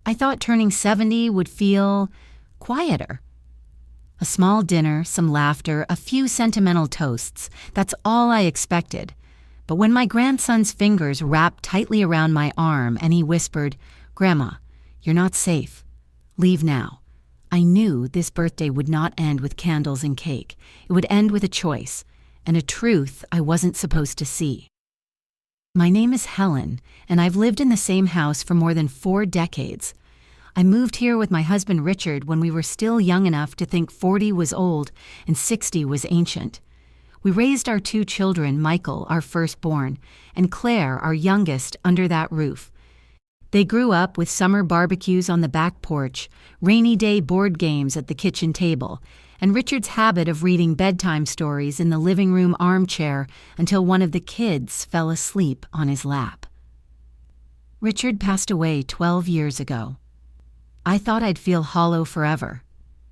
I thought turning 70 would feel quieter. A small dinner, some laughter, a few sentimental toasts. That's all I expected. But when my grandson's fingers wrapped tightly around my arm and he whispered, "Grandma, you're not safe. Leave now," I knew this birthday would not end with candles and cake. It would end with a choice, and a truth I wasn't supposed to see. My name is Helen, and I've lived in the same house for more than 4 decades. I moved here with my husband Richard when we were still young enough to think 40 was old and 60 was ancient. We raised our 2 children, Michael, our firstborn, and Claire, our youngest, under that roof. They grew up with summer barbecues on the back porch, rainy day board games at the kitchen table, and Richard's habit of reading bedtime stories in the living room armchair until one of the kids fell asleep on his lap. Richard passed away 12 years ago. I thought I'd feel hollow forever,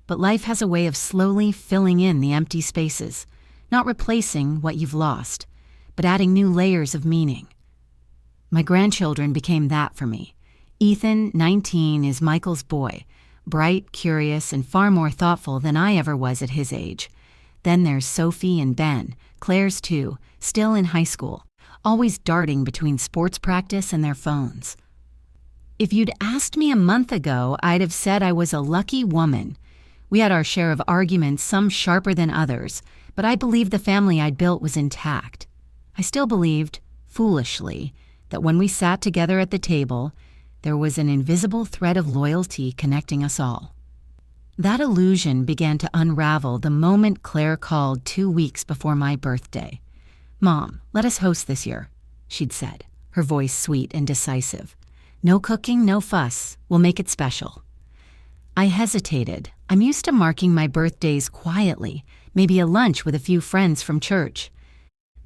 but life has a way of slowly filling in the empty spaces, not replacing what you've lost, but adding new layers of meaning. My grandchildren became that for me. Ethan, 19, is Michael's boy, bright, curious, and far more thoughtful than I ever was at his age. Then there's Sophie and Ben, Claire's 2, still in high school, always darting between sports practice and their phones. If you'd asked me a month ago, I'd have said I was a lucky woman. We had our share of arguments, some sharper than others, but I believed the family I'd built was intact. I still believed, foolishly, that when we sat together at the table, there was an invisible thread of loyalty connecting us all. That illusion began to unravel the moment Claire called 2 weeks before my birthday. "Mom, let us host this year," she'd said, her voice sweet and decisive. "No cooking, no fuss. We'll make it special." I hesitated. I'm used to marking my birthdays quietly, maybe a lunch with a few friends from church.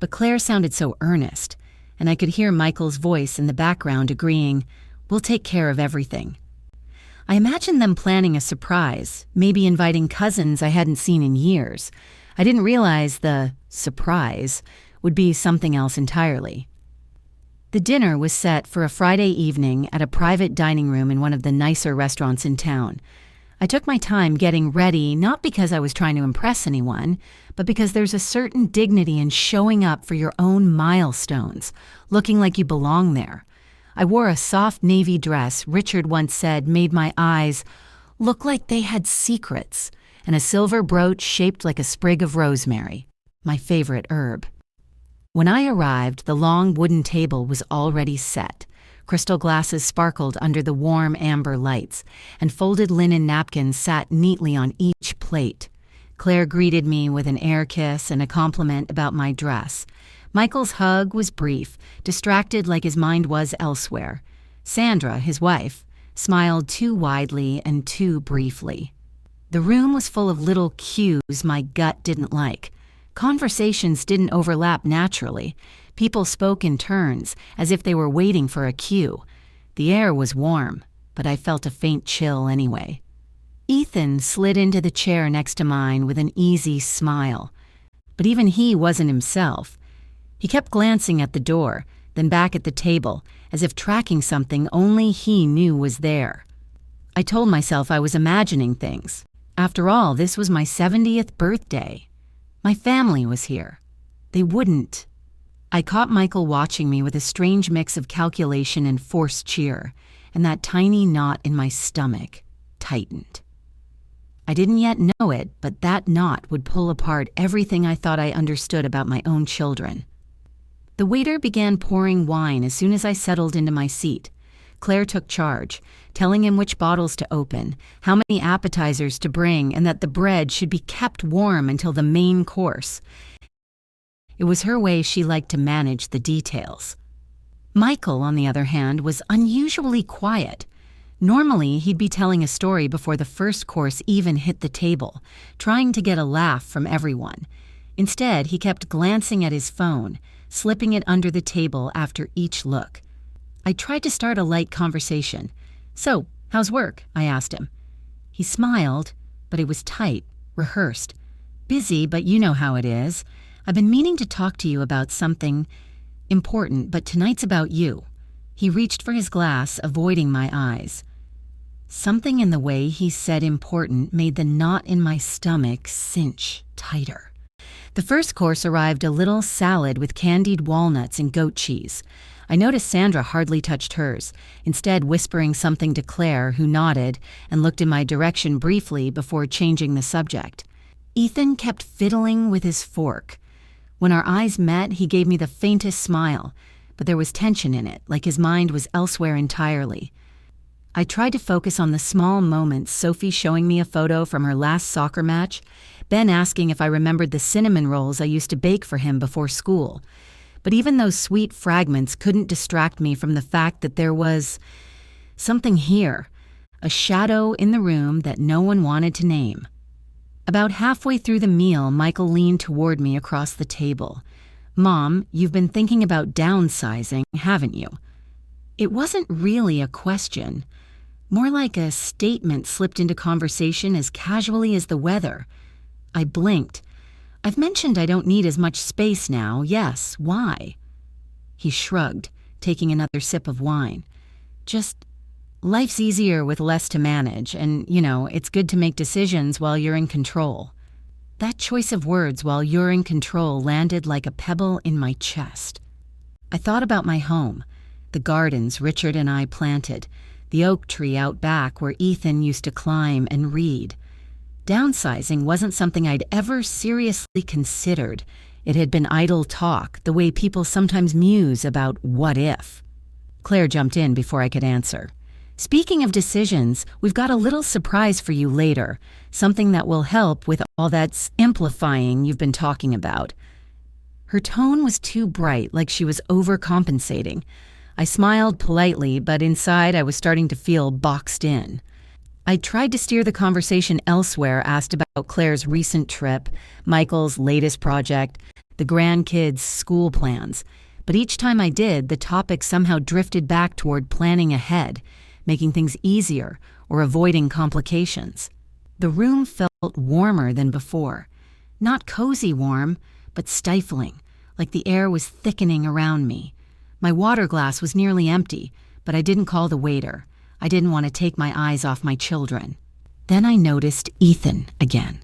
But Claire sounded so earnest, and I could hear Michael's voice in the background agreeing, "We'll take care of everything." I imagined them planning a surprise, maybe inviting cousins I hadn't seen in years. I didn't realize the surprise would be something else entirely. The dinner was set for a Friday evening at a private dining room in one of the nicer restaurants in town. I took my time getting ready, not because I was trying to impress anyone, but because there's a certain dignity in showing up for your own milestones, looking like you belong there. I wore a soft navy dress Richard once said made my eyes look like they had secrets, and a silver brooch shaped like a sprig of rosemary, my favorite herb. When I arrived, the long wooden table was already set. Crystal glasses sparkled under the warm amber lights, and folded linen napkins sat neatly on each plate. Claire greeted me with an air kiss and a compliment about my dress. Michael's hug was brief, distracted like his mind was elsewhere. Sandra, his wife, smiled too widely and too briefly. The room was full of little cues my gut didn't like. Conversations didn't overlap naturally. People spoke in turns, as if they were waiting for a cue. The air was warm, but I felt a faint chill anyway. Ethan slid into the chair next to mine with an easy smile. But even he wasn't himself. He kept glancing at the door, then back at the table, as if tracking something only he knew was there. I told myself I was imagining things. After all, this was my 70th birthday. My family was here. They wouldn't. I caught Michael watching me with a strange mix of calculation and forced cheer, and that tiny knot in my stomach tightened. I didn't yet know it, but that knot would pull apart everything I thought I understood about my own children. The waiter began pouring wine as soon as I settled into my seat. Claire took charge, telling him which bottles to open, how many appetizers to bring, and that the bread should be kept warm until the main course. It was her way she liked to manage the details. Michael, on the other hand, was unusually quiet. Normally, he'd be telling a story before the first course even hit the table, trying to get a laugh from everyone. Instead, he kept glancing at his phone, slipping it under the table after each look. I tried to start a light conversation. "So, how's work?" I asked him. He smiled, but it was tight, rehearsed. "Busy, but you know how it is. I've been meaning to talk to you about something important, but tonight's about you." He reached for his glass, avoiding my eyes. Something in the way he said important made the knot in my stomach cinch tighter. The first course arrived a little salad with candied walnuts and goat cheese. I noticed Sandra hardly touched hers, instead whispering something to Claire, who nodded and looked in my direction briefly before changing the subject. Ethan kept fiddling with his fork. When our eyes met, he gave me the faintest smile, but there was tension in it, like his mind was elsewhere entirely. I tried to focus on the small moments, Sophie showing me a photo from her last soccer match, Ben asking if I remembered the cinnamon rolls I used to bake for him before school. But even those sweet fragments couldn't distract me from the fact that there was something here, a shadow in the room that no one wanted to name. About halfway through the meal, Michael leaned toward me across the table. "Mom, you've been thinking about downsizing, haven't you?" It wasn't really a question, more like a statement slipped into conversation as casually as the weather. I blinked. "I've mentioned I don't need as much space now. Yes, why?" He shrugged, taking another sip of wine. "Just, life's easier with less to manage, and, it's good to make decisions while you're in control." That choice of words, "while you're in control," landed like a pebble in my chest. I thought about my home, the gardens Richard and I planted, the oak tree out back where Ethan used to climb and read. Downsizing wasn't something I'd ever seriously considered. It had been idle talk, the way people sometimes muse about what if. Claire jumped in before I could answer. "Speaking of decisions, we've got a little surprise for you later, something that will help with all that amplifying you've been talking about." Her tone was too bright, like she was overcompensating. I smiled politely, but inside I was starting to feel boxed in. I tried to steer the conversation elsewhere, asked about Claire's recent trip, Michael's latest project, the grandkids' school plans. But each time I did, the topic somehow drifted back toward planning ahead, making things easier or avoiding complications. The room felt warmer than before. Not cozy warm, but stifling, like the air was thickening around me. My water glass was nearly empty, but I didn't call the waiter. I didn't want to take my eyes off my children. Then I noticed Ethan again.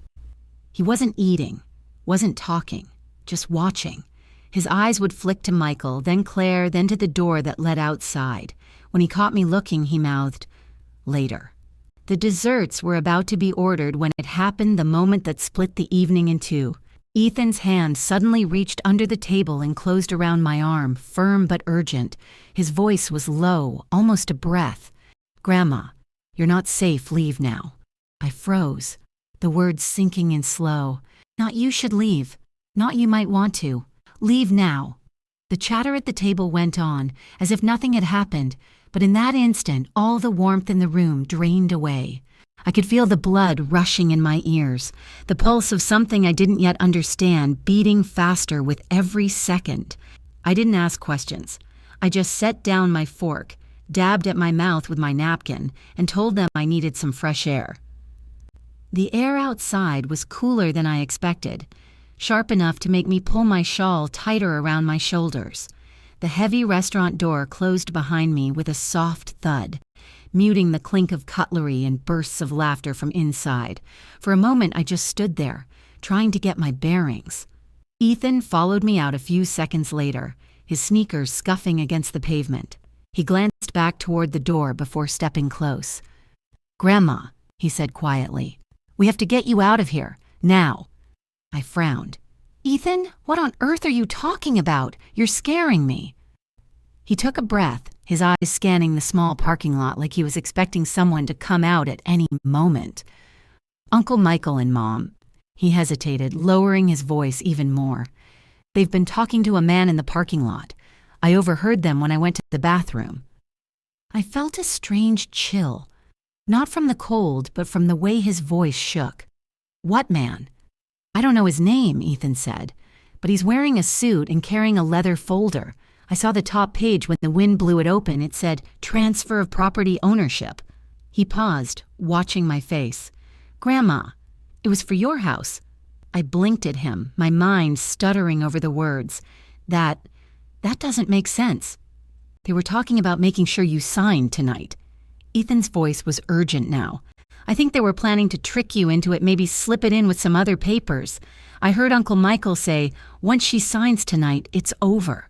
He wasn't eating, wasn't talking, just watching. His eyes would flick to Michael, then Claire, then to the door that led outside. When he caught me looking, he mouthed, "Later." The desserts were about to be ordered when it happened, the moment that split the evening in two. Ethan's hand suddenly reached under the table and closed around my arm, firm but urgent. His voice was low, almost a breath. "Grandma, you're not safe, leave now." I froze, the words sinking in slow. "Not you should leave. Not you might want to. Leave now." The chatter at the table went on, as if nothing had happened, but in that instant, all the warmth in the room drained away. I could feel the blood rushing in my ears, the pulse of something I didn't yet understand beating faster with every second. I didn't ask questions. I just set down my fork, dabbed at my mouth with my napkin, and told them I needed some fresh air. The air outside was cooler than I expected, sharp enough to make me pull my shawl tighter around my shoulders. The heavy restaurant door closed behind me with a soft thud, muting the clink of cutlery and bursts of laughter from inside. For a moment, I just stood there, trying to get my bearings. Ethan followed me out a few seconds later, his sneakers scuffing against the pavement. He glanced back toward the door before stepping close. "Grandma," he said quietly, "we have to get you out of here, now." I frowned. "Ethan, what on earth are you talking about? You're scaring me." He took a breath, his eyes scanning the small parking lot like he was expecting someone to come out at any moment. "Uncle Michael and Mom," he hesitated, lowering his voice even more. "They've been talking to a man in the parking lot. I overheard them when I went to the bathroom." I felt a strange chill, not from the cold, but from the way his voice shook. "What man?" "I don't know his name," Ethan said, "but he's wearing a suit and carrying a leather folder. I saw the top page when the wind blew it open. It said, 'Transfer of property ownership.'" He paused, watching my face. "Grandma, it was for your house." I blinked at him, my mind stuttering over the words. That doesn't make sense. "They were talking about making sure you signed tonight." Ethan's voice was urgent now. I think they were planning to trick you into it, maybe slip it in with some other papers. I heard Uncle Michael say, once she signs tonight, it's over.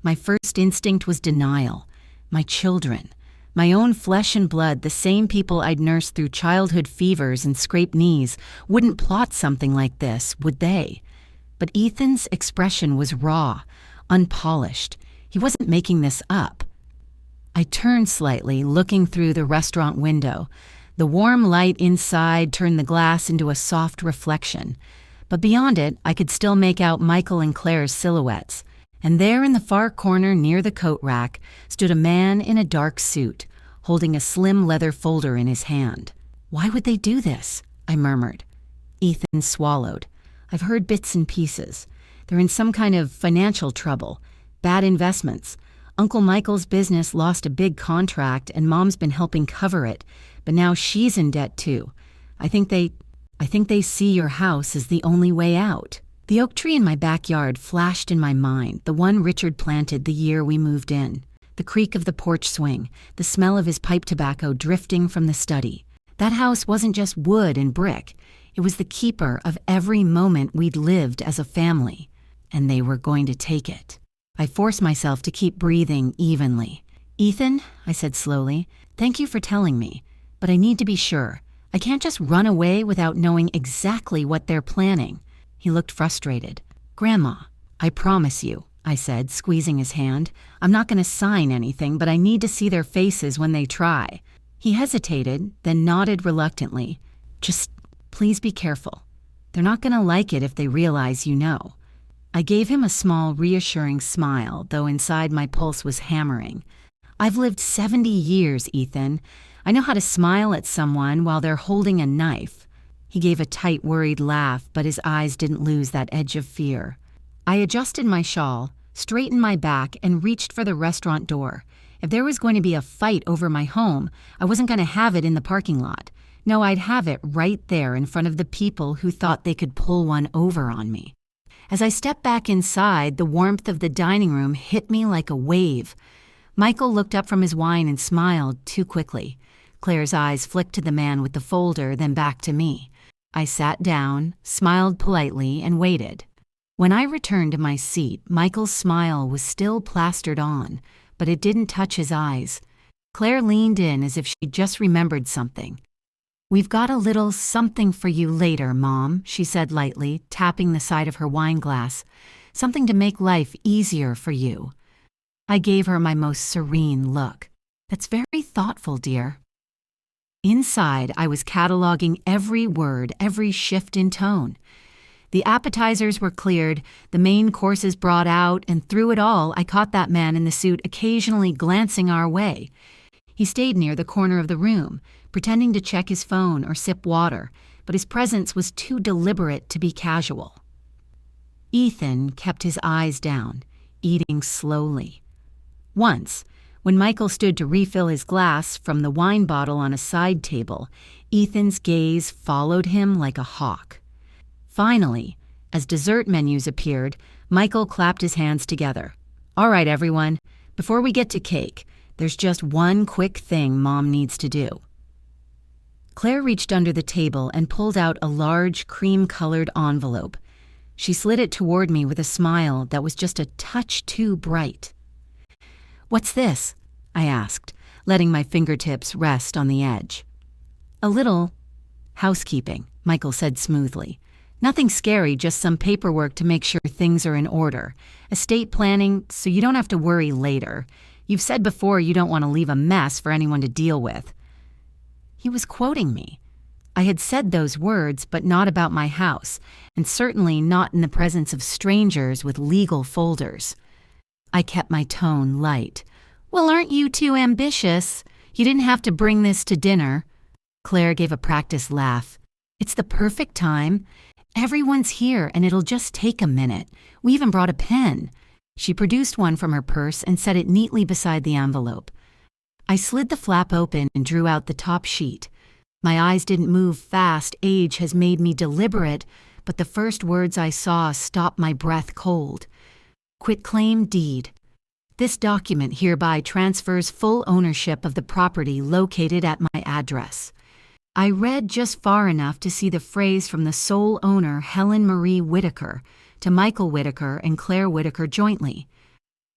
My first instinct was denial. My children. My own flesh and blood, the same people I'd nursed through childhood fevers and scraped knees, wouldn't plot something like this, would they? But Ethan's expression was raw, unpolished. He wasn't making this up. I turned slightly, looking through the restaurant window. The warm light inside turned the glass into a soft reflection. But beyond it, I could still make out Michael and Claire's silhouettes. And there in the far corner near the coat rack stood a man in a dark suit, holding a slim leather folder in his hand. Why would they do this? I murmured. Ethan swallowed. I've heard bits and pieces. They're in some kind of financial trouble. Bad investments. Uncle Michael's business lost a big contract and Mom's been helping cover it, but now she's in debt too. I think they see your house as the only way out. The oak tree in my backyard flashed in my mind, the one Richard planted the year we moved in. The creak of the porch swing, the smell of his pipe tobacco drifting from the study. That house wasn't just wood and brick. It was the keeper of every moment we'd lived as a family. And they were going to take it. I forced myself to keep breathing evenly. Ethan, I said slowly, thank you for telling me, but I need to be sure. I can't just run away without knowing exactly what they're planning. He looked frustrated. Grandma, I promise you, I said, squeezing his hand. I'm not going to sign anything, but I need to see their faces when they try. He hesitated, then nodded reluctantly. Just please be careful. They're not going to like it if they realize you know. I gave him a small, reassuring smile, though inside my pulse was hammering. I've lived 70 years, Ethan. I know how to smile at someone while they're holding a knife. He gave a tight, worried laugh, but his eyes didn't lose that edge of fear. I adjusted my shawl, straightened my back, and reached for the restaurant door. If there was going to be a fight over my home, I wasn't going to have it in the parking lot. No, I'd have it right there in front of the people who thought they could pull one over on me. As I stepped back inside, the warmth of the dining room hit me like a wave. Michael looked up from his wine and smiled too quickly. Claire's eyes flicked to the man with the folder, then back to me. I sat down, smiled politely, and waited. When I returned to my seat, Michael's smile was still plastered on, but it didn't touch his eyes. Claire leaned in as if she'd just remembered something. We've got a little something for you later, Mom, she said lightly, tapping the side of her wine glass. Something to make life easier for you. I gave her my most serene look. That's very thoughtful, dear. Inside, I was cataloging every word, every shift in tone. The appetizers were cleared, the main courses brought out, and through it all, I caught that man in the suit occasionally glancing our way. He stayed near the corner of the room, pretending to check his phone or sip water, but his presence was too deliberate to be casual. Ethan kept his eyes down, eating slowly. Once, when Michael stood to refill his glass from the wine bottle on a side table, Ethan's gaze followed him like a hawk. Finally, as dessert menus appeared, Michael clapped his hands together. All right, everyone, before we get to cake, there's just one quick thing Mom needs to do. Claire reached under the table and pulled out a large, cream-colored envelope. She slid it toward me with a smile that was just a touch too bright. What's this? I asked, letting my fingertips rest on the edge. A little housekeeping, Michael said smoothly. Nothing scary, just some paperwork to make sure things are in order. Estate planning, so you don't have to worry later. You've said before you don't want to leave a mess for anyone to deal with. He was quoting me. I had said those words, but not about my house, and certainly not in the presence of strangers with legal folders. I kept my tone light. Well, aren't you too ambitious? You didn't have to bring this to dinner. Claire gave a practiced laugh. It's the perfect time. Everyone's here, and it'll just take a minute. We even brought a pen. She produced one from her purse and set it neatly beside the envelope. I slid the flap open and drew out the top sheet. My eyes didn't move fast. Age has made me deliberate, but the first words I saw stopped my breath cold. Quitclaim deed. This document hereby transfers full ownership of the property located at my address. I read just far enough to see the phrase from the sole owner, Helen Marie Whitaker, to Michael Whitaker and Claire Whitaker jointly.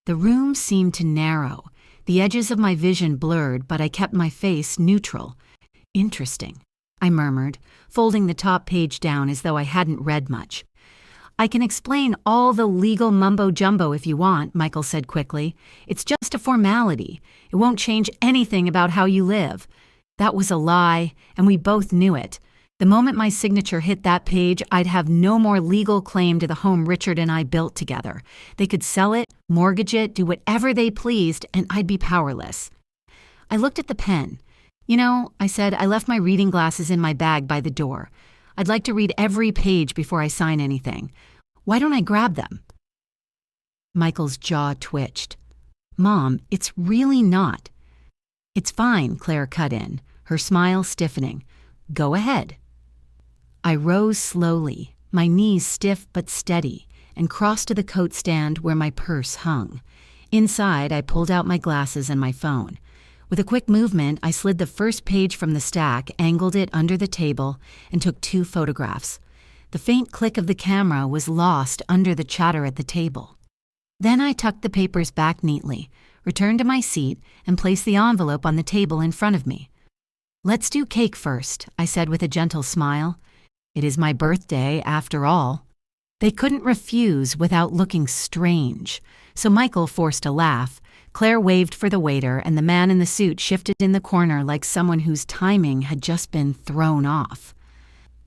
The room seemed to narrow. The edges of my vision blurred, but I kept my face neutral. Interesting, I murmured, folding the top page down as though I hadn't read much. I can explain all the legal mumbo-jumbo if you want, Michael said quickly. It's just a formality. It won't change anything about how you live. That was a lie, and we both knew it. The moment my signature hit that page, I'd have no more legal claim to the home Richard and I built together. They could sell it, mortgage it, do whatever they pleased, and I'd be powerless. I looked at the pen. You know, I said, I left my reading glasses in my bag by the door. I'd like to read every page before I sign anything. Why don't I grab them? Michael's jaw twitched. Mom, it's really not. It's fine, Claire cut in, her smile stiffening. Go ahead. I rose slowly, my knees stiff but steady, and crossed to the coat stand where my purse hung. Inside, I pulled out my glasses and my phone. With a quick movement, I slid the first page from the stack, angled it under the table, and took 2 photographs. The faint click of the camera was lost under the chatter at the table. Then I tucked the papers back neatly, returned to my seat, and placed the envelope on the table in front of me. Let's do cake first, I said with a gentle smile. It is my birthday, after all. They couldn't refuse without looking strange, so Michael forced a laugh. Claire waved for the waiter, and the man in the suit shifted in the corner like someone whose timing had just been thrown off.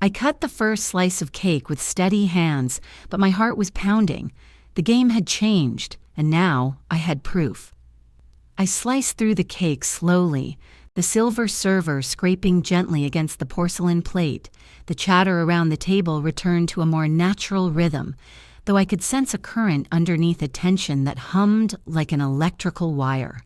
I cut the first slice of cake with steady hands, but my heart was pounding. The game had changed, and now I had proof. I sliced through the cake slowly, the silver server scraping gently against the porcelain plate. The chatter around the table returned to a more natural rhythm, though I could sense a current underneath a tension that hummed like an electrical wire.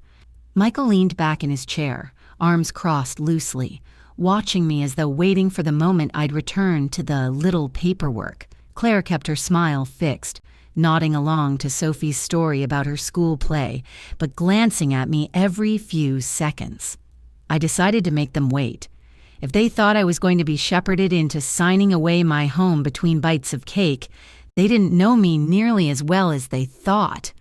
Michael leaned back in his chair, arms crossed loosely, watching me as though waiting for the moment I'd return to the little paperwork. Claire kept her smile fixed, nodding along to Sophie's story about her school play, but glancing at me every few seconds. I decided to make them wait. If they thought I was going to be shepherded into signing away my home between bites of cake, they didn't know me nearly as well as they thought.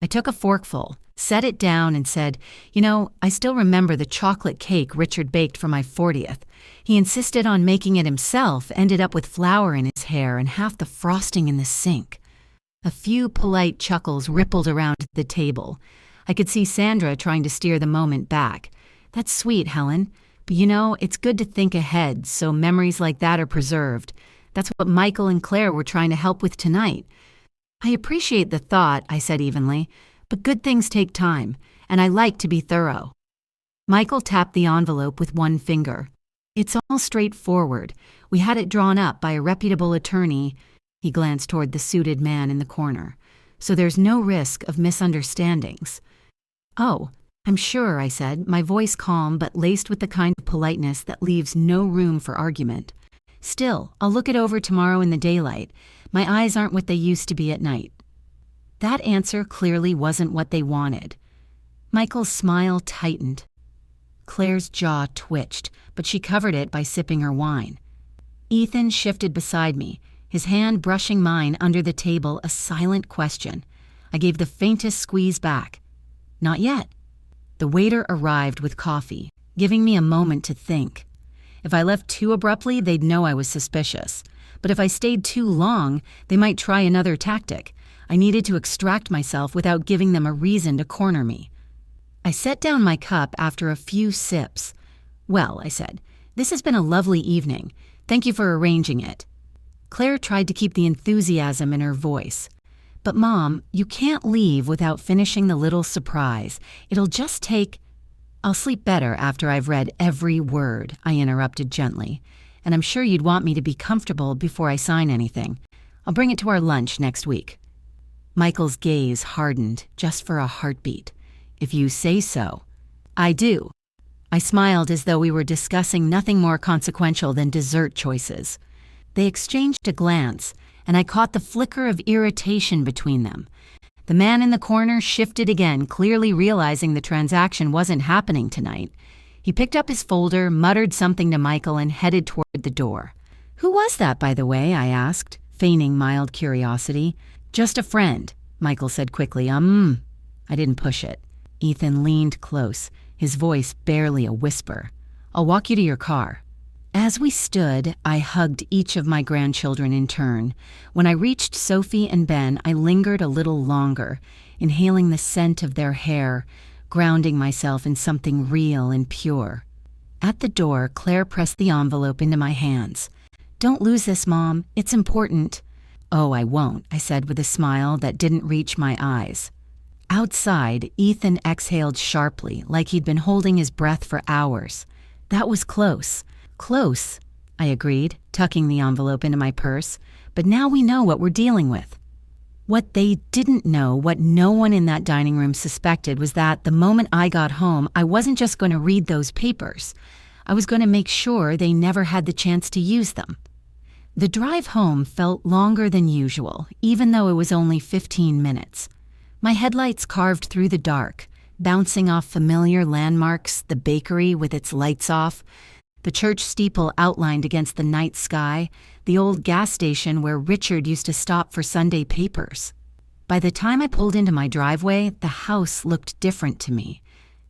I took a forkful, set it down, and said, You know, I still remember the chocolate cake Richard baked for my 40th. He insisted on making it himself, ended up with flour in his hair and half the frosting in the sink. A few polite chuckles rippled around the table. I could see Sandra trying to steer the moment back. That's sweet, Helen. But you know, it's good to think ahead, so memories like that are preserved. That's what Michael and Claire were trying to help with tonight. I appreciate the thought, I said evenly, but good things take time, and I like to be thorough. Michael tapped the envelope with one finger. It's all straightforward. We had it drawn up by a reputable attorney. He glanced toward the suited man in the corner. So there's no risk of misunderstandings. Oh, I'm sure, I said, my voice calm but laced with the kind of politeness that leaves no room for argument. Still, I'll look it over tomorrow in the daylight. My eyes aren't what they used to be at night. That answer clearly wasn't what they wanted. Michael's smile tightened. Claire's jaw twitched, but she covered it by sipping her wine. Ethan shifted beside me, his hand brushing mine under the table, a silent question. I gave the faintest squeeze back. Not yet. The waiter arrived with coffee, giving me a moment to think. If I left too abruptly, they'd know I was suspicious. But if I stayed too long, they might try another tactic. I needed to extract myself without giving them a reason to corner me. I set down my cup after a few sips. Well, I said, this has been a lovely evening. Thank you for arranging it. Claire tried to keep the enthusiasm in her voice. But Mom, you can't leave without finishing the little surprise. It'll just take... I'll sleep better after I've read every word, I interrupted gently. And I'm sure you'd want me to be comfortable before I sign anything. I'll bring it to our lunch next week. Michael's gaze hardened just for a heartbeat. If you say so. I do. I smiled as though we were discussing nothing more consequential than dessert choices. They exchanged a glance, and I caught the flicker of irritation between them. The man in the corner shifted again, clearly realizing the transaction wasn't happening tonight. He picked up his folder, muttered something to Michael, and headed toward the door. "Who was that, by the way?" I asked, feigning mild curiosity. "Just a friend," Michael said quickly. I didn't push it. Ethan leaned close, his voice barely a whisper. "I'll walk you to your car." As we stood, I hugged each of my grandchildren in turn. When I reached Sophie and Ben, I lingered a little longer, inhaling the scent of their hair, grounding myself in something real and pure. At the door, Claire pressed the envelope into my hands. "Don't lose this, Mom. It's important." "Oh, I won't," I said with a smile that didn't reach my eyes. Outside, Ethan exhaled sharply, like he'd been holding his breath for hours. "That was close." "Close," I agreed, tucking the envelope into my purse. "But now we know what we're dealing with." What they didn't know, what no one in that dining room suspected, was that the moment I got home, I wasn't just going to read those papers. I was going to make sure they never had the chance to use them. The drive home felt longer than usual, even though it was only 15 minutes. My headlights carved through the dark, bouncing off familiar landmarks, the bakery with its lights off, the church steeple outlined against the night sky, the old gas station where Richard used to stop for Sunday papers. By the time I pulled into my driveway, the house looked different to me.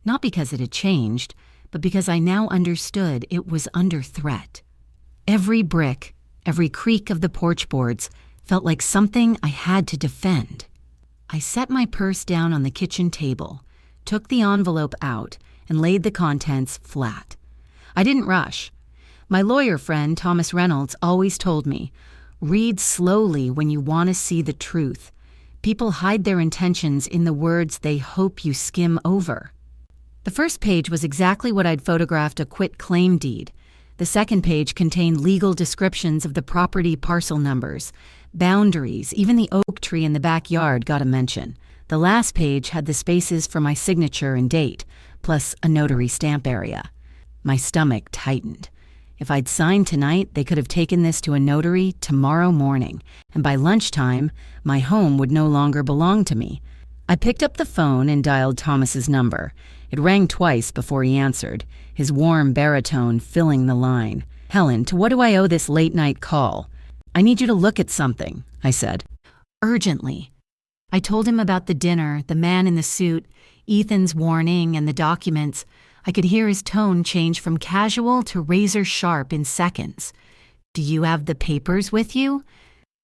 Not because it had changed, but because I now understood it was under threat. Every brick, every creak of the porch boards felt like something I had to defend. I set my purse down on the kitchen table, took the envelope out, and laid the contents flat. I didn't rush. My lawyer friend, Thomas Reynolds, always told me, "Read slowly when you want to see the truth. People hide their intentions in the words they hope you skim over." The first page was exactly what I'd photographed a quit-claim deed. The second page contained legal descriptions of the property parcel numbers, boundaries, even the oak tree in the backyard got a mention. The last page had the spaces for my signature and date, plus a notary stamp area. My stomach tightened. If I'd signed tonight, they could have taken this to a notary tomorrow morning, and by lunchtime, my home would no longer belong to me. I picked up the phone and dialed Thomas's number. It rang twice before he answered, his warm baritone filling the line. "Helen, to what do I owe this late-night call?" "I need you to look at something," I said. "Urgently." I told him about the dinner, the man in the suit, Ethan's warning, and the documents. I could hear his tone change from casual to razor-sharp in seconds. "Do you have the papers with you?"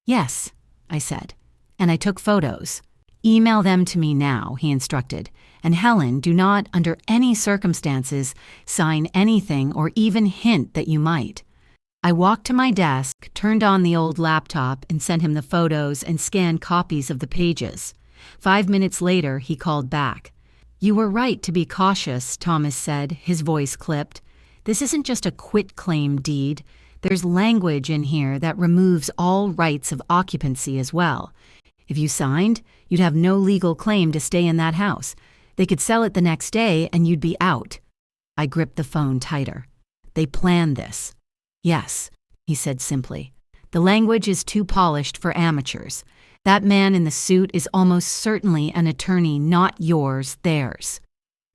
"Yes," I said, "and I took photos." "Email them to me now," he instructed. "And Helen, do not, under any circumstances, sign anything or even hint that you might." I walked to my desk, turned on the old laptop, and sent him the photos and scanned copies of the pages. 5 minutes later, he called back. "You were right to be cautious," Thomas said, his voice clipped. "This isn't just a quit-claim deed. There's language in here that removes all rights of occupancy as well. If you signed, you'd have no legal claim to stay in that house. They could sell it the next day and you'd be out." I gripped the phone tighter. "They planned this." "Yes," he said simply. "The language is too polished for amateurs. That man in the suit is almost certainly an attorney, not yours, theirs."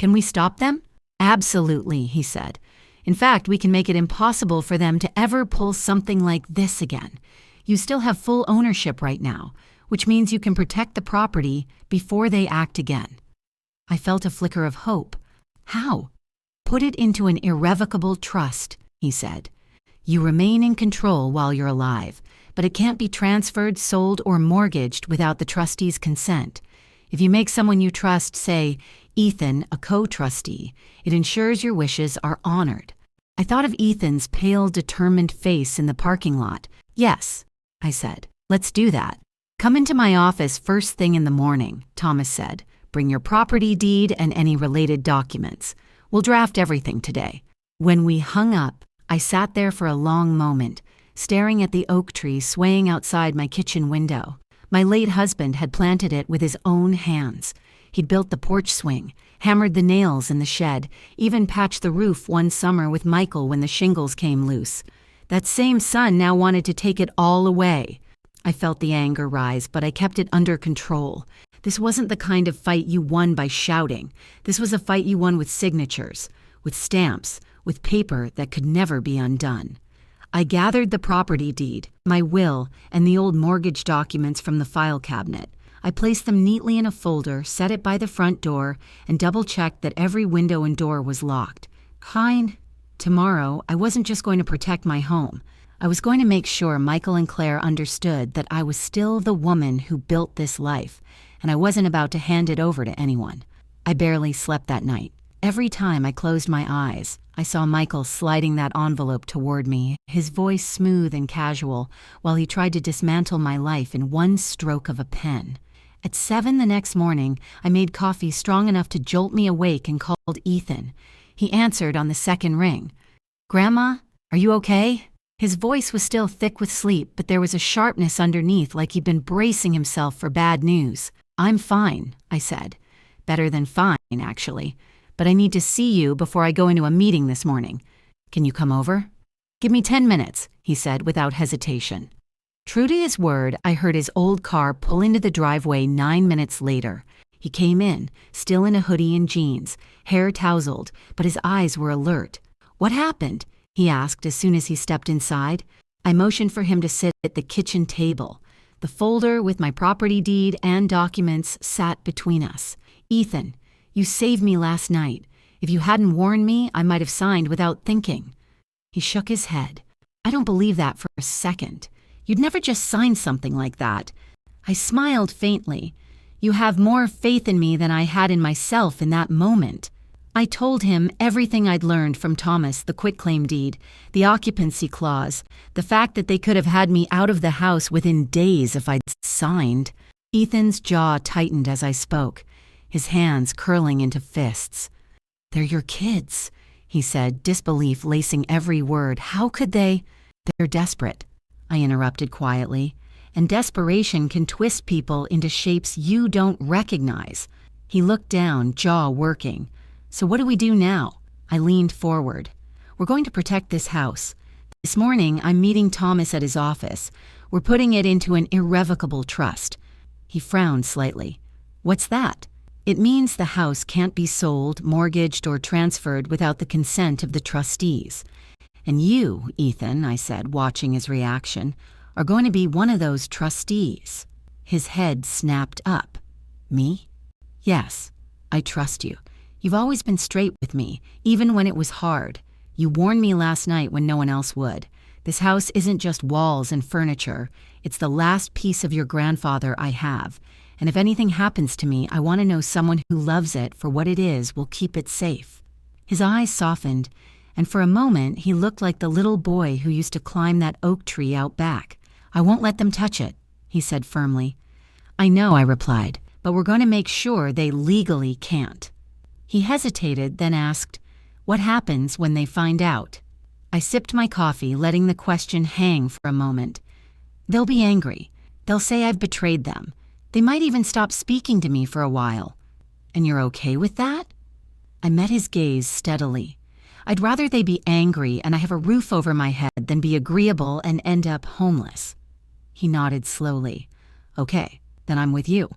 "Can we stop them?" "Absolutely," he said. "In fact, we can make it impossible for them to ever pull something like this again. You still have full ownership right now, which means you can protect the property before they act again." I felt a flicker of hope. "How?" "Put it into an irrevocable trust," he said. "You remain in control while you're alive, but it can't be transferred, sold, or mortgaged without the trustee's consent. If you make someone you trust, say, Ethan, a co-trustee, it ensures your wishes are honored." I thought of Ethan's pale, determined face in the parking lot. "Yes," I said. "Let's do that." "Come into my office first thing in the morning," Thomas said. "Bring your property deed and any related documents. We'll draft everything today." When we hung up, I sat there for a long moment, staring at the oak tree swaying outside my kitchen window. My late husband had planted it with his own hands. He'd built the porch swing, hammered the nails in the shed, even patched the roof one summer with Michael when the shingles came loose. That same son now wanted to take it all away. I felt the anger rise, but I kept it under control. This wasn't the kind of fight you won by shouting. This was a fight you won with signatures, with stamps, with paper that could never be undone. I gathered the property deed, my will, and the old mortgage documents from the file cabinet. I placed them neatly in a folder, set it by the front door, and double-checked that every window and door was locked. Tomorrow, I wasn't just going to protect my home. I was going to make sure Michael and Claire understood that I was still the woman who built this life, and I wasn't about to hand it over to anyone. I barely slept that night. Every time I closed my eyes, I saw Michael sliding that envelope toward me, his voice smooth and casual, while he tried to dismantle my life in one stroke of a pen. At 7 the next morning, I made coffee strong enough to jolt me awake and called Ethan. He answered on the second ring. "Grandma, are you okay?" His voice was still thick with sleep, but there was a sharpness underneath like he'd been bracing himself for bad news. "I'm fine," I said. "Better than fine, actually. But I need to see you before I go into a meeting this morning. Can you come over?" "Give me 10 minutes," he said without hesitation. True to his word, I heard his old car pull into the driveway 9 minutes later. He came in, still in a hoodie and jeans, hair tousled, but his eyes were alert. "What happened?" he asked as soon as he stepped inside. I motioned for him to sit at the kitchen table. The folder with my property deed and documents sat between us. "Ethan, you saved me last night. If you hadn't warned me, I might have signed without thinking." He shook his head. "I don't believe that for a second. You'd never just sign something like that." I smiled faintly. "You have more faith in me than I had in myself in that moment." I told him everything I'd learned from Thomas, the quitclaim deed, the occupancy clause, the fact that they could have had me out of the house within days if I'd signed. Ethan's jaw tightened as I spoke, his hands curling into fists. "They're your kids," he said, disbelief lacing every word. "How could they—" "They're desperate," I interrupted quietly, "and desperation can twist people into shapes you don't recognize." He looked down, jaw working. "So what do we do now?" I leaned forward. "We're going to protect this house. This morning, I'm meeting Thomas at his office. We're putting it into an irrevocable trust." He frowned slightly. "What's that?" "It means the house can't be sold, mortgaged, or transferred without the consent of the trustees. And you, Ethan," I said, watching his reaction, "are going to be one of those trustees." His head snapped up. "Me?" "Yes, I trust you. You've always been straight with me, even when it was hard. You warned me last night when no one else would. This house isn't just walls and furniture. It's the last piece of your grandfather I have. And if anything happens to me, I want to know someone who loves it for what it is will keep it safe." His eyes softened, and for a moment he looked like the little boy who used to climb that oak tree out back. "I won't let them touch it," he said firmly. "I know," I replied, "but we're going to make sure they legally can't." He hesitated, then asked, "What happens when they find out?" I sipped my coffee, letting the question hang for a moment. "They'll be angry. They'll say I've betrayed them. They might even stop speaking to me for a while." "And you're okay with that?" I met his gaze steadily. "I'd rather they be angry and I have a roof over my head than be agreeable and end up homeless." He nodded slowly. "Okay, then I'm with you."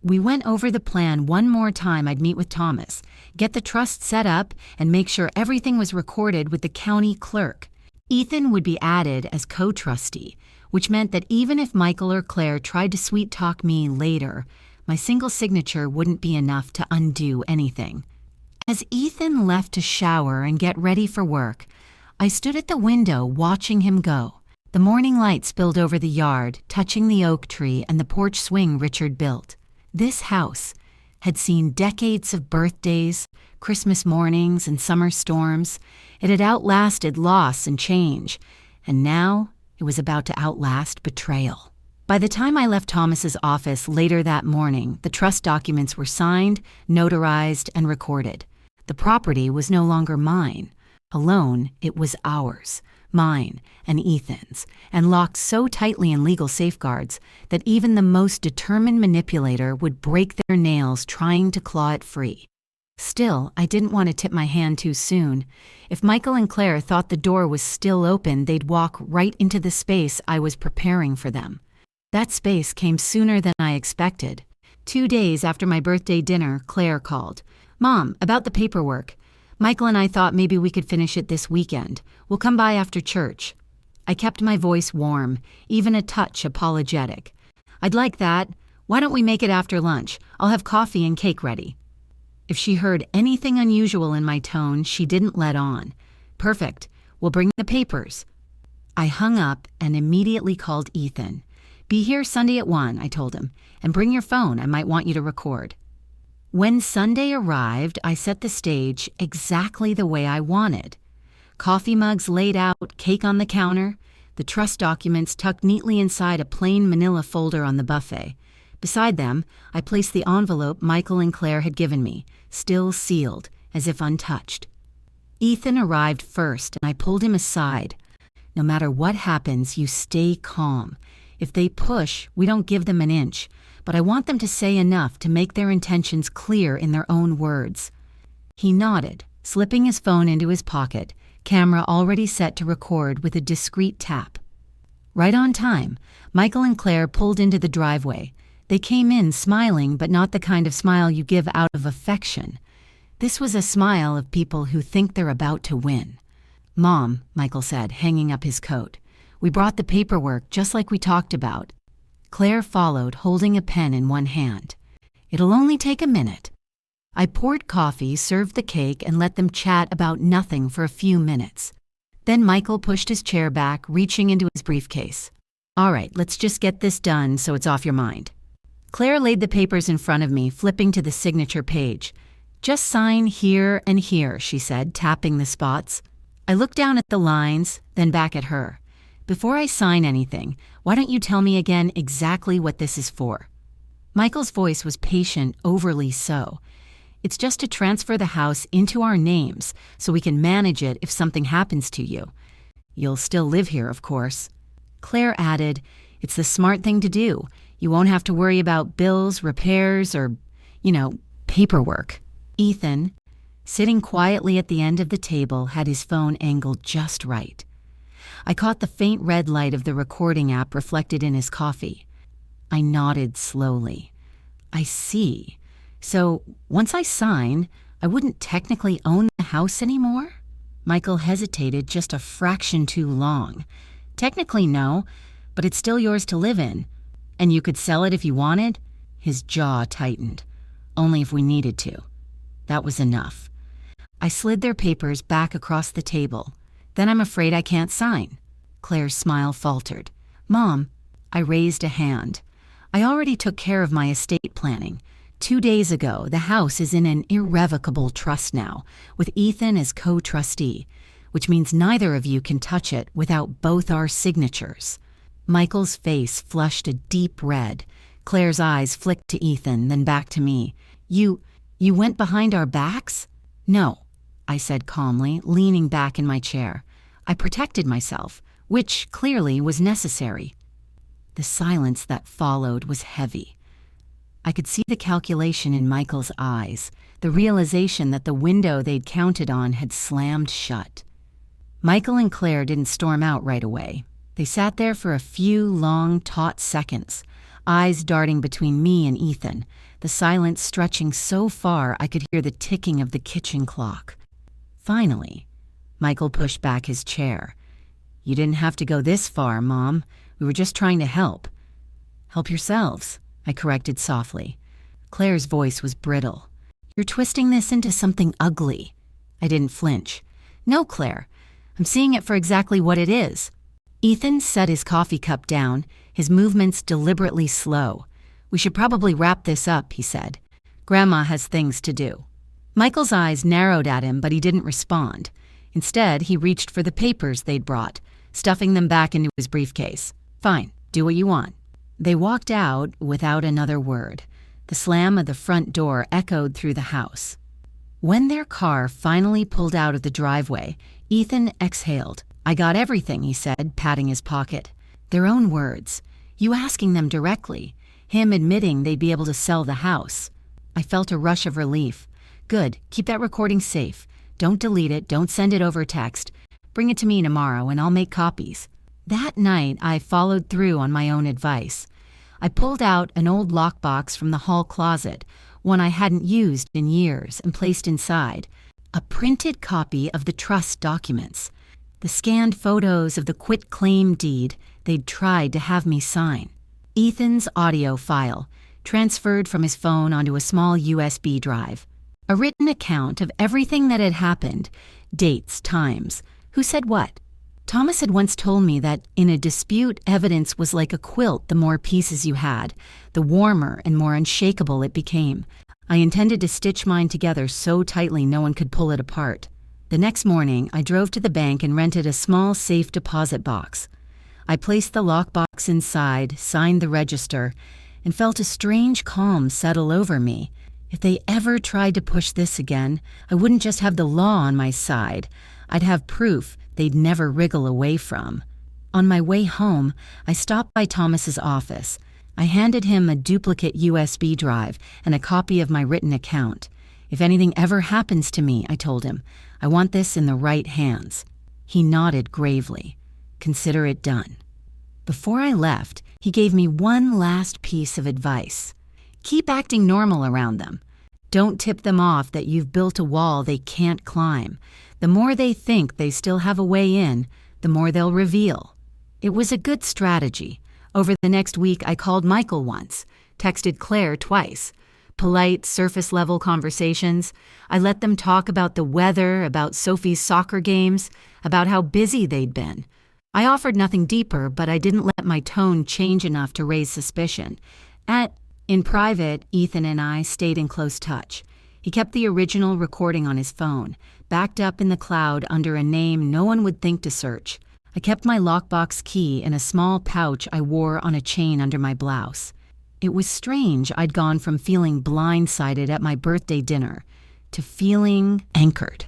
We went over the plan one more time. I'd meet with Thomas, get the trust set up, and make sure everything was recorded with the county clerk. Ethan would be added as co-trustee, which meant that even if Michael or Claire tried to sweet-talk me later, my single signature wouldn't be enough to undo anything. As Ethan left to shower and get ready for work, I stood at the window watching him go. The morning light spilled over the yard, touching the oak tree and the porch swing Richard built. This house had seen decades of birthdays, Christmas mornings, and summer storms. It had outlasted loss and change, and now it was about to outlast betrayal. By the time I left Thomas's office later that morning, the trust documents were signed, notarized, and recorded. The property was no longer mine. Alone, it was ours. Mine and Ethan's, and locked so tightly in legal safeguards that even the most determined manipulator would break their nails trying to claw it free. Still, I didn't want to tip my hand too soon. If Michael and Claire thought the door was still open, they'd walk right into the space I was preparing for them. That space came sooner than I expected. 2 days after my birthday dinner, Claire called. "Mom, about the paperwork. Michael and I thought maybe we could finish it this weekend. We'll come by after church." I kept my voice warm, even a touch apologetic. "I'd like that. Why don't we make it after lunch? I'll have coffee and cake ready." If she heard anything unusual in my tone, she didn't let on. "Perfect. We'll bring the papers." I hung up and immediately called Ethan. "Be here Sunday at 1, I told him, "and bring your phone. I might want you to record." When Sunday arrived, I set the stage exactly the way I wanted. Coffee mugs laid out, cake on the counter, the trust documents tucked neatly inside a plain manila folder on the buffet. Beside them, I placed the envelope Michael and Claire had given me, still sealed, as if untouched. Ethan arrived first, and I pulled him aside. "No matter what happens, you stay calm. If they push, we don't give them an inch, but I want them to say enough to make their intentions clear in their own words." He nodded, slipping his phone into his pocket, camera already set to record with a discreet tap. Right on time, Michael and Claire pulled into the driveway. They came in smiling, but not the kind of smile you give out of affection. This was a smile of people who think they're about to win. "Mom," Michael said, hanging up his coat, "we brought the paperwork just like we talked about." Claire followed, holding a pen in one hand. "It'll only take a minute." I poured coffee, served the cake, and let them chat about nothing for a few minutes. Then Michael pushed his chair back, reaching into his briefcase. "All right, let's just get this done so it's off your mind." Claire laid the papers in front of me, flipping to the signature page. "Just sign here and here," she said, tapping the spots. I looked down at the lines, then back at her. "Before I sign anything, why don't you tell me again exactly what this is for?" Michael's voice was patient, overly so. "It's just to transfer the house into our names so we can manage it if something happens to you. You'll still live here, of course." Claire added, "It's the smart thing to do. You won't have to worry about bills, repairs, or, paperwork." Ethan, sitting quietly at the end of the table, had his phone angled just right. I caught the faint red light of the recording app reflected in his coffee. I nodded slowly. "I see. So, once I sign, I wouldn't technically own the house anymore?" Michael hesitated just a fraction too long. "Technically, no, but it's still yours to live in. And you could sell it if you wanted?" His jaw tightened. "Only if we needed to." That was enough. I slid their papers back across the table. "Then I'm afraid I can't sign." Claire's smile faltered. "Mom," I raised a hand. "I already took care of my estate planning. 2 days ago, the house is in an irrevocable trust now, with Ethan as co-trustee, which means neither of you can touch it without both our signatures." Michael's face flushed a deep red. Claire's eyes flicked to Ethan, then back to me. You went behind our backs?" "No," I said calmly, leaning back in my chair. "I protected myself, which clearly was necessary." The silence that followed was heavy. I could see the calculation in Michael's eyes, the realization that the window they'd counted on had slammed shut. Michael and Claire didn't storm out right away. They sat there for a few long, taut seconds, eyes darting between me and Ethan, the silence stretching so far I could hear the ticking of the kitchen clock. Finally, Michael pushed back his chair. "You didn't have to go this far, Mom. We were just trying to help." "Help yourselves," I corrected softly. Claire's voice was brittle. "You're twisting this into something ugly." I didn't flinch. "No, Claire. I'm seeing it for exactly what it is." Ethan set his coffee cup down, his movements deliberately slow. "We should probably wrap this up," he said. "Grandma has things to do." Michael's eyes narrowed at him, but he didn't respond. Instead, he reached for the papers they'd brought, stuffing them back into his briefcase. "Fine, do what you want." They walked out without another word. The slam of the front door echoed through the house. When their car finally pulled out of the driveway, Ethan exhaled. "I got everything," he said, patting his pocket. Their own words. You asking them directly. Him admitting they'd be able to sell the house. I felt a rush of relief. "Good. Keep that recording safe. Don't delete it. Don't send it over text. Bring it to me tomorrow and I'll make copies." That night, I followed through on my own advice. I pulled out an old lockbox from the hall closet, one I hadn't used in years, and placed inside a printed copy of the trust documents, the scanned photos of the quitclaim deed they'd tried to have me sign, Ethan's audio file, transferred from his phone onto a small USB drive, a written account of everything that had happened, dates, times, who said what. Thomas had once told me that in a dispute, evidence was like a quilt. The more pieces you had, the warmer and more unshakable it became. I intended to stitch mine together so tightly no one could pull it apart. The next morning, I drove to the bank and rented a small safe deposit box. I placed the lockbox inside, signed the register, and felt a strange calm settle over me. If they ever tried to push this again, I wouldn't just have the law on my side. I'd have proof they'd never wriggle away from. On my way home, I stopped by Thomas's office. I handed him a duplicate USB drive and a copy of my written account. If anything ever happens to me, I told him, I want this in the right hands. He nodded gravely. Consider it done. Before I left, he gave me one last piece of advice. Keep acting normal around them. Don't tip them off that you've built a wall they can't climb. The more they think they still have a way in, the more they'll reveal. It was a good strategy. Over the next week, I called Michael once, texted Claire twice. Polite, surface-level conversations. I let them talk about the weather, about Sophie's soccer games, about how busy they'd been. I offered nothing deeper, but I didn't let my tone change enough to raise suspicion. In private, Ethan and I stayed in close touch. He kept the original recording on his phone, backed up in the cloud under a name no one would think to search. I kept my lockbox key in a small pouch I wore on a chain under my blouse. It was strange I'd gone from feeling blindsided at my birthday dinner to feeling anchored.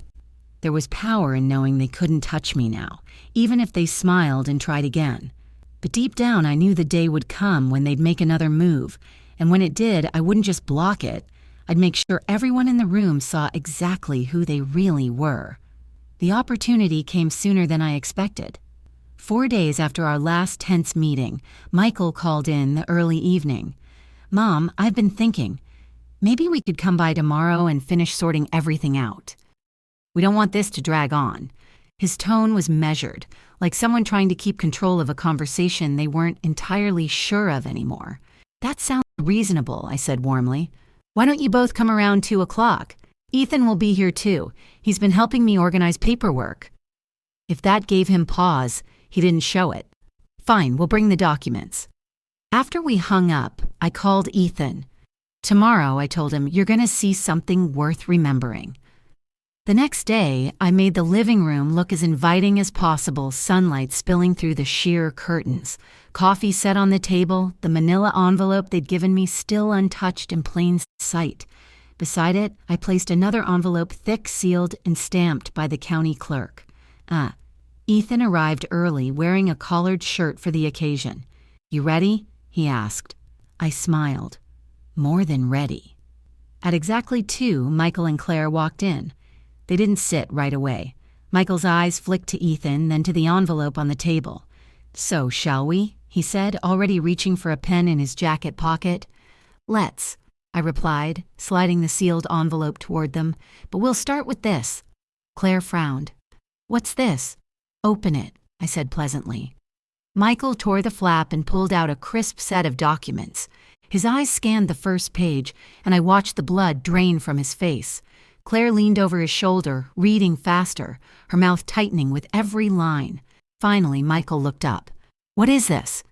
There was power in knowing they couldn't touch me now, even if they smiled and tried again. But deep down, I knew the day would come when they'd make another move, and when it did, I wouldn't just block it. I'd make sure everyone in the room saw exactly who they really were. The opportunity came sooner than I expected. 4 days after our last tense meeting, Michael called in the early evening. Mom, I've been thinking, maybe we could come by tomorrow and finish sorting everything out. We don't want this to drag on. His tone was measured, like someone trying to keep control of a conversation they weren't entirely sure of anymore. That sounds reasonable, I said warmly. Why don't you both come around 2 o'clock? Ethan will be here too. He's been helping me organize paperwork. If that gave him pause, he didn't show it. Fine, we'll bring the documents. After we hung up, I called Ethan. Tomorrow, I told him, you're going to see something worth remembering. The next day, I made the living room look as inviting as possible, sunlight spilling through the sheer curtains. Coffee set on the table, the manila envelope they'd given me still untouched in plain sight. Beside it, I placed another envelope thick sealed and stamped by the county clerk. Ethan arrived early, wearing a collared shirt for the occasion. You ready? He asked. I smiled. More than ready. At exactly 2, Michael and Claire walked in. They didn't sit right away. Michael's eyes flicked to Ethan, then to the envelope on the table. So, shall we? He said, already reaching for a pen in his jacket pocket. Let's, I replied, sliding the sealed envelope toward them. But we'll start with this. Claire frowned. What's this? Open it, I said pleasantly. Michael tore the flap and pulled out a crisp set of documents. His eyes scanned the first page, and I watched the blood drain from his face. Claire leaned over his shoulder, reading faster, her mouth tightening with every line. Finally, Michael looked up. What is this?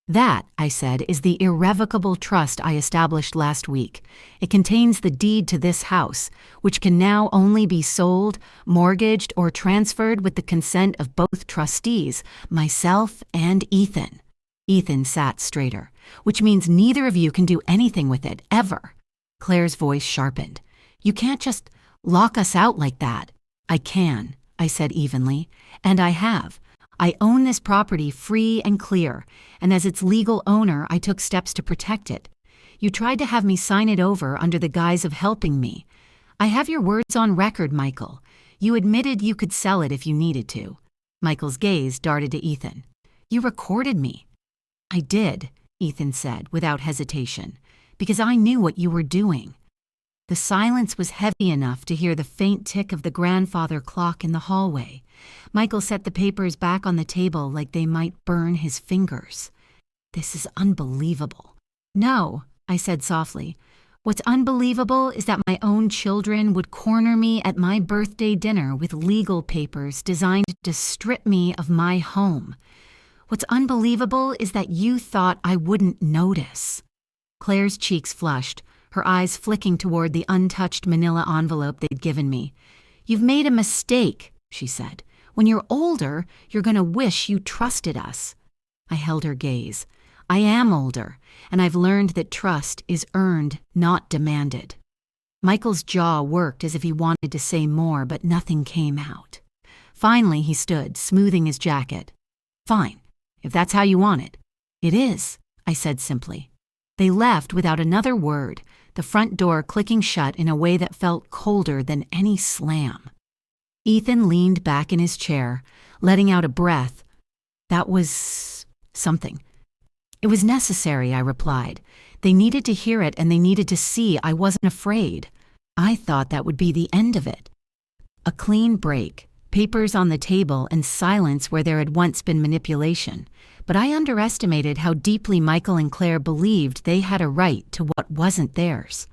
That, I said, is the irrevocable trust I established last week. It contains the deed to this house, which can now only be sold, mortgaged, or transferred with the consent of both trustees, myself and Ethan. Ethan sat straighter, which means neither of you can do anything with it, ever. Claire's voice sharpened. You can't just lock us out like that. I can, I said evenly, and I have. I own this property free and clear, and as its legal owner, I took steps to protect it. You tried to have me sign it over under the guise of helping me. I have your words on record, Michael. You admitted you could sell it if you needed to. Michael's gaze darted to Ethan. You recorded me. I did. Ethan said without hesitation, because I knew what you were doing. The silence was heavy enough to hear the faint tick of the grandfather clock in the hallway. Michael set the papers back on the table like they might burn his fingers. This is unbelievable. No, I said softly. What's unbelievable is that my own children would corner me at my birthday dinner with legal papers designed to strip me of my home. What's unbelievable is that you thought I wouldn't notice. Claire's cheeks flushed, her eyes flicking toward the untouched manila envelope they'd given me. You've made a mistake, she said. When you're older, you're going to wish you trusted us. I held her gaze. I am older, and I've learned that trust is earned, not demanded. Michael's jaw worked as if he wanted to say more, but nothing came out. Finally, he stood, smoothing his jacket. Fine, if that's how you want it. It is, I said simply. They left without another word, the front door clicking shut in a way that felt colder than any slam. Ethan leaned back in his chair, letting out a breath. That was something. It was necessary, I replied. They needed to hear it, and they needed to see I wasn't afraid. I thought that would be the end of it. A clean break, papers on the table, and silence where there had once been manipulation. But I underestimated how deeply Michael and Claire believed they had a right to what wasn't theirs.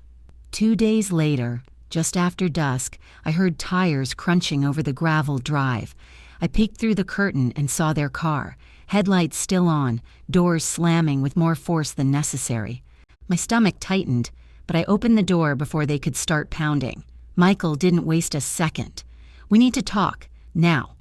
2 days later, just after dusk, I heard tires crunching over the gravel drive. I peeked through the curtain and saw their car, headlights still on, doors slamming with more force than necessary. My stomach tightened, but I opened the door before they could start pounding. Michael didn't waste a second. We need to talk, now.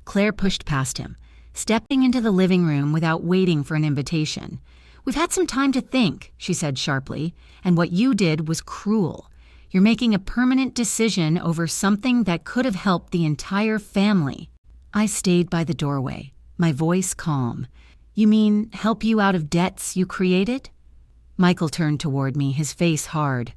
Claire pushed past him, stepping into the living room without waiting for an invitation. We've had some time to think, she said sharply, and what you did was cruel. You're making a permanent decision over something that could have helped the entire family. I stayed by the doorway, my voice calm. You mean help you out of debts you created? Michael turned toward me, his face hard.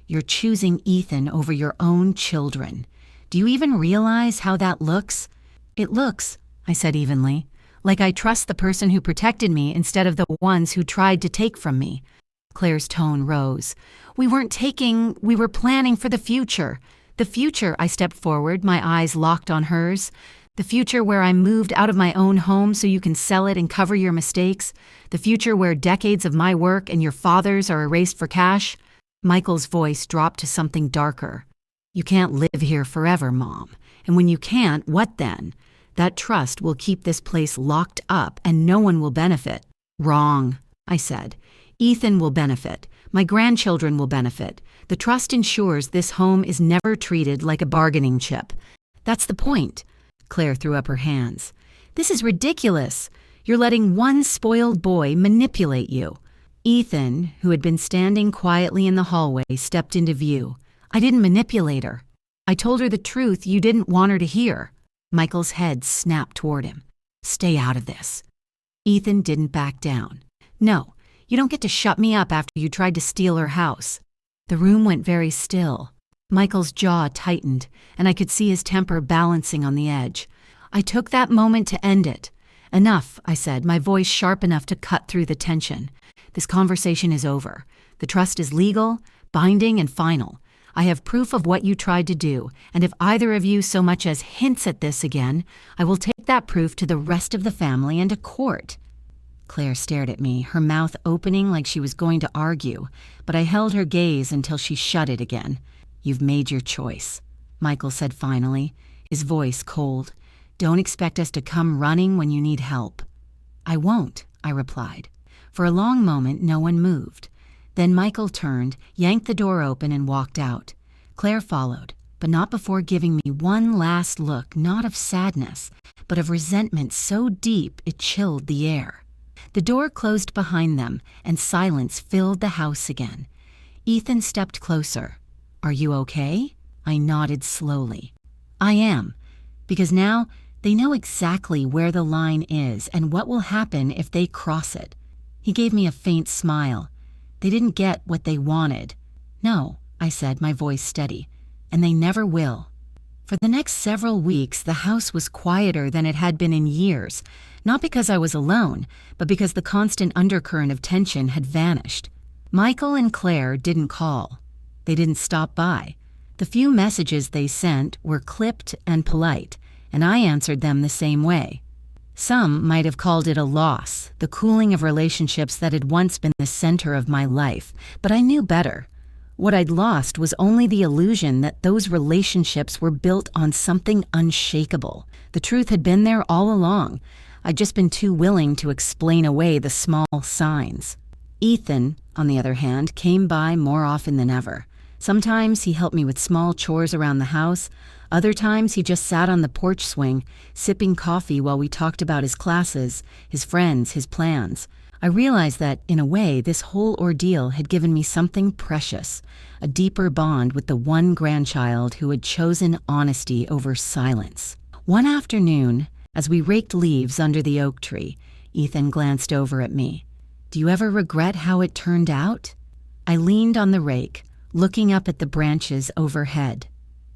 You're choosing Ethan over your own children. Do you even realize how that looks? It looks, I said evenly, like I trust the person who protected me instead of the ones who tried to take from me. Claire's tone rose. We weren't taking, we were planning for the future. The future, I stepped forward, my eyes locked on hers. The future where I moved out of my own home so you can sell it and cover your mistakes. The future where decades of my work and your father's are erased for cash. Michael's voice dropped to something darker. You can't live here forever, Mom. And when you can't, what then? That trust will keep this place locked up and no one will benefit. Wrong, I said. Ethan will benefit. My grandchildren will benefit. The trust ensures this home is never treated like a bargaining chip. That's the point. Claire threw up her hands. This is ridiculous. You're letting one spoiled boy manipulate you. Ethan, who had been standing quietly in the hallway, stepped into view. I didn't manipulate her. I told her the truth you didn't want her to hear. Michael's head snapped toward him. Stay out of this. Ethan didn't back down. No, you don't get to shut me up after you tried to steal her house. The room went very still. Michael's jaw tightened, and I could see his temper balancing on the edge. I took that moment to end it. Enough, I said, my voice sharp enough to cut through the tension. This conversation is over. The trust is legal, binding, and final. I have proof of what you tried to do, and if either of you so much as hints at this again, I will take that proof to the rest of the family and to court. Claire stared at me, her mouth opening like she was going to argue, but I held her gaze until she shut it again. You've made your choice, Michael said finally, his voice cold. Don't expect us to come running when you need help. I won't, I replied. For a long moment, no one moved. Then Michael turned, yanked the door open, and walked out. Claire followed, but not before giving me one last look, not of sadness, but of resentment so deep it chilled the air. The door closed behind them, and silence filled the house again. Ethan stepped closer. Are you okay? I nodded slowly. I am, because now they know exactly where the line is and what will happen if they cross it. He gave me a faint smile. They didn't get what they wanted. No, I said, my voice steady, and they never will. For the next several weeks, the house was quieter than it had been in years, not because I was alone, but because the constant undercurrent of tension had vanished. Michael and Claire didn't call. They didn't stop by. The few messages they sent were clipped and polite, and I answered them the same way. Some might have called it a loss, the cooling of relationships that had once been the center of my life, but I knew better. What I'd lost was only the illusion that those relationships were built on something unshakable. The truth had been there all along. I'd just been too willing to explain away the small signs. Ethan, on the other hand, came by more often than ever. Sometimes he helped me with small chores around the house. Other times he just sat on the porch swing, sipping coffee while we talked about his classes, his friends, his plans. I realized that, in a way, this whole ordeal had given me something precious, a deeper bond with the one grandchild who had chosen honesty over silence. One afternoon, as we raked leaves under the oak tree, Ethan glanced over at me. "Do you ever regret how it turned out?" I leaned on the rake, looking up at the branches overhead.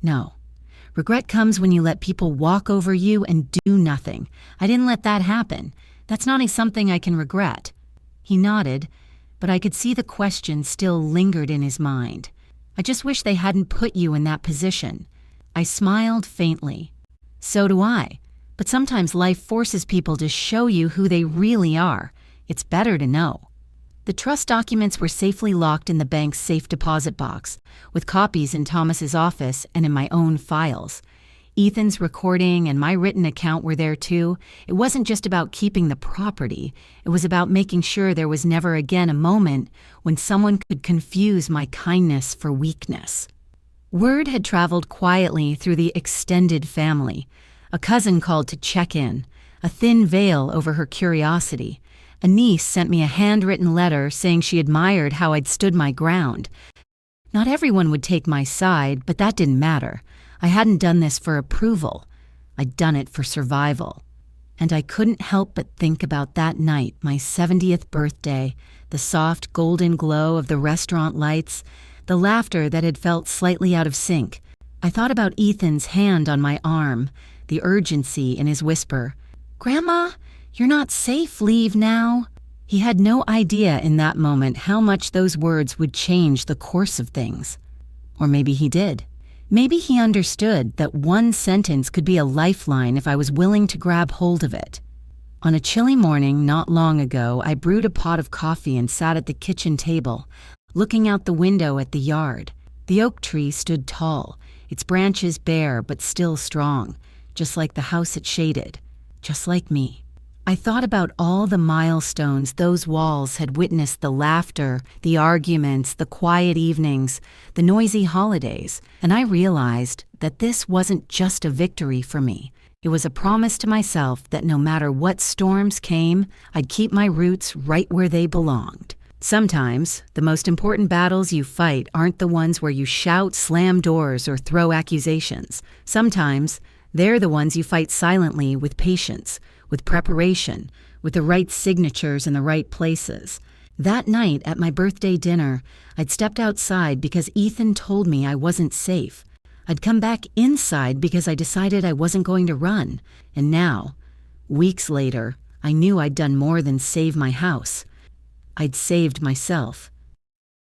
"No. Regret comes when you let people walk over you and do nothing. I didn't let that happen. That's not something I can regret." He nodded, but I could see the question still lingered in his mind. "I just wish they hadn't put you in that position." I smiled faintly. "So do I. But sometimes life forces people to show you who they really are. It's better to know." The trust documents were safely locked in the bank's safe deposit box, with copies in Thomas's office and in my own files. Ethan's recording and my written account were there too. It wasn't just about keeping the property. It was about making sure there was never again a moment when someone could confuse my kindness for weakness. Word had traveled quietly through the extended family. A cousin called to check in, a thin veil over her curiosity. A niece sent me a handwritten letter saying she admired how I'd stood my ground. Not everyone would take my side, but that didn't matter. I hadn't done this for approval. I'd done it for survival. And I couldn't help but think about that night, my 70th birthday, the soft golden glow of the restaurant lights, the laughter that had felt slightly out of sync. I thought about Ethan's hand on my arm, the urgency in his whisper. "Grandma, you're not safe, leave now." He had no idea in that moment how much those words would change the course of things. Or maybe he did. Maybe he understood that one sentence could be a lifeline if I was willing to grab hold of it. On a chilly morning not long ago, I brewed a pot of coffee and sat at the kitchen table, looking out the window at the yard. The oak tree stood tall, its branches bare but still strong, just like the house it shaded, just like me. I thought about all the milestones those walls had witnessed, the laughter, the arguments, the quiet evenings, the noisy holidays, and I realized that this wasn't just a victory for me. It was a promise to myself that no matter what storms came, I'd keep my roots right where they belonged. Sometimes, the most important battles you fight aren't the ones where you shout, slam doors, or throw accusations. Sometimes, they're the ones you fight silently with patience, with preparation, with the right signatures in the right places. That night at my birthday dinner, I'd stepped outside because Ethan told me I wasn't safe. I'd come back inside because I decided I wasn't going to run. And now, weeks later, I knew I'd done more than save my house. I'd saved myself.